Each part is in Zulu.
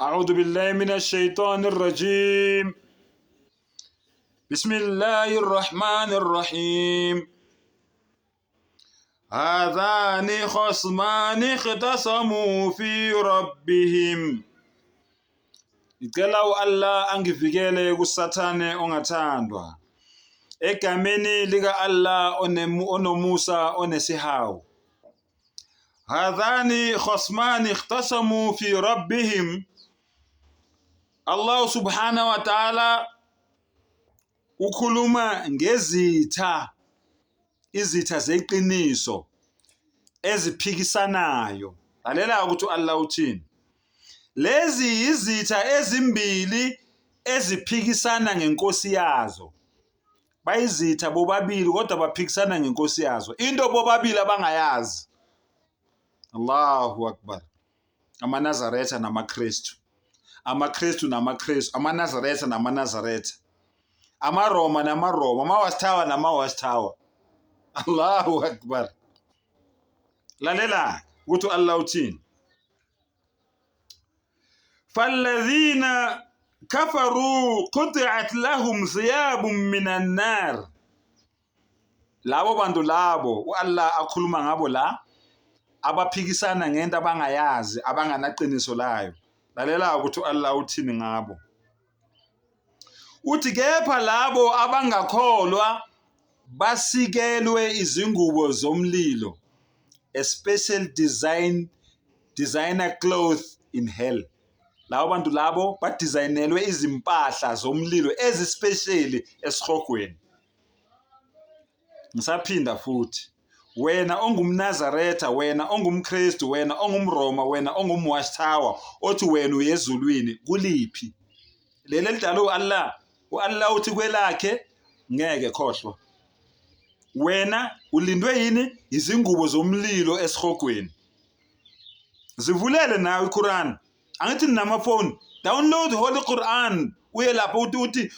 أعوذ بالله من الشيطان الرجيم. بسم الله الرحمن الرحيم. هذان خصمان اختصموا في ربهم. Ngicela Allah angivikele kusathane ongathandwa. Egameni lika Allah onomusa onesihawu. Hadhani khasmani ikhtasamu fi rabbihim. Allah subhanahu wa ta'ala ukhuluma ngezitha, izitha zeqiniso eziphikisanayo. Lalela ukuthi Allah uthini. Lezi izitha ezimbili eziphikisana ngenkosi yazo. Bayizitha bobabili kodwa baphikisana ngenkosi yazo. Into bobabili abangayazi. Allahu Akbar. AmaNazaretha namaKristu. AmaKristu namaKristu, AmaNazaretha namaNazaretha. AmaRoma namaRoma, AmaWasthawa namaWasthawa. Allahu Akbar. Lalela ukuthi Allah uthini. فالذين كفروا قطعت لهم ثياب من النار. Labo bantu labo uAllah akhuluma ngabo la abaphikisana ngento abangayazi abanganaqiniso layo. Lalela ukuthi Allah uthini ngabo. Uthi kepha labo abangakholwa basikelwe izingubo zomlilo, a special designer cloth in hell. Labo bantu labo badesignelwe izimpahla zomlilo ezispecially esihogweni. Ngisaphinda futhi, wena ongumNazaretha, wena ongumKristu, wena ongumRoma, wena ongumWasthawa, othi wena uyezulwini kuliphi? Leli lidalo uAllah uthi kwelakhe ngeke khohlwa. Wena ulindwe yini? Izingubo zomlilo esihogweni. Zivulele nawe iQuran. Angithi namafoni, download Holy Quran. Uye lapho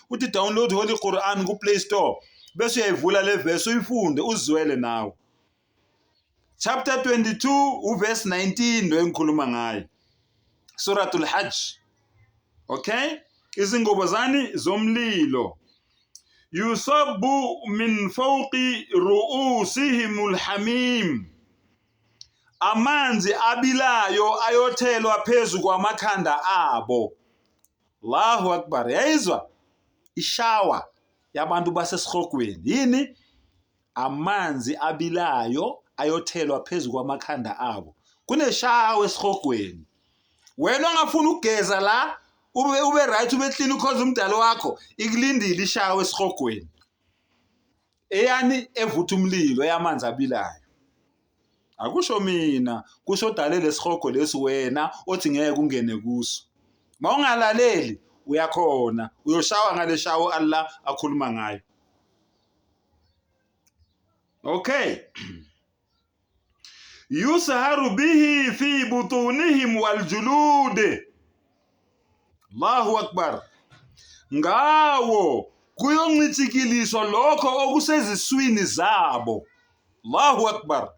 uthi download Holy Quran ku Play Store. Bese uyayivula le verse uyifunde uzwele nawe. Chapter 22 verse 19 lo engikhuluma ngayo. Suratul Hajj. Okay? Izingubo zani zomlilo. Yusabu min fawqi ru'usihimul hamim. Amanzi abilayo ayothelwa phezu kwamakhanda abo. Allahu Akbar. Yayizwa ishawa yabantu basesihogweni. Yini? Amanzi abilayo ayothelwa phezu kwamakhanda abo. Kuneshawa esihogweni. Wena ongafuna ukugeza la ube right ube clean ukhoza umdalo wakho, ikulindile ishawa esihogweni. Eyani evutha umlilo yamanzi abilayo. Akusho mina, kusho dale lesihogo lesi wena othi ngeke ungene kuso. Mawungalaleli uyakhona, uyoshawa ngale shawo Allah akhuluma ngayo. Okay. Yusaharu bihi fi butunihim wal julud. Allahu Akbar. Ngawo kuyoncithikiliswa lokho okuseziswini zabo. Allahu Akbar.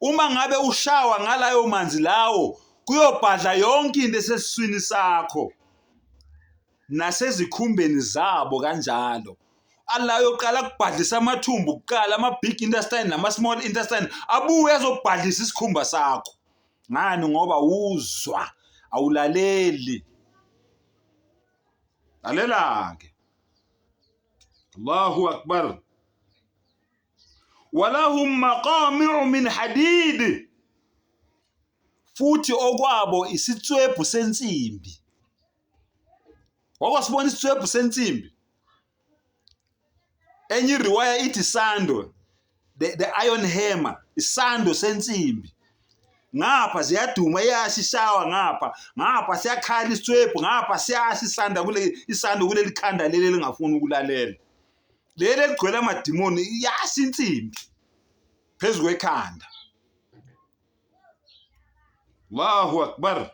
Uma ngabe ushawa ngalayo manzi lawo kuyobhadla yonke into esesiswini sakho nasezikhumbeni zabo kanjalo. Allah yoqala ukubhadlisa amathumbu kuqala ama big intestine nama small intestine abuye ezobhadlisa isikhumba sakho. Ngani? Ngoba uzwa awulaleli. Lalela ke. Allahu Akbar. Walahum maqami'u min hadid. Futhi okwabo isitswebhu sensimbi. Wakwasibona isitswebhu sensimbi. Enye riwaya ithi sando, the iron hammer, isando sensimbi. Ngapha ziyaduma yashishawa ngapha siyakhala isitswebhu, ngapha siyashisanda isando kuleli khanda leli lingafuni ukulalela. Leli ligcwele amadimoni yasha insimbi phezu kwekhanda. Allahu Akbar.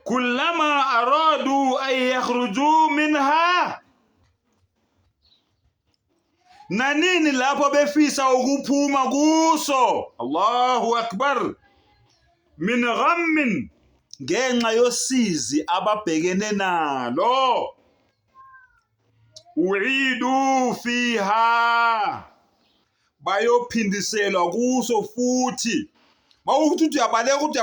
Kullama aradu an yakhruju minha. Nanini lapho befisa ukuphuma kuso. Allahu Akbar. min ghammin ngenxa yosizi ababhekene nalo uidu fiha bayophindisela kuso futhi mawukuthi uyabaleka ukuthi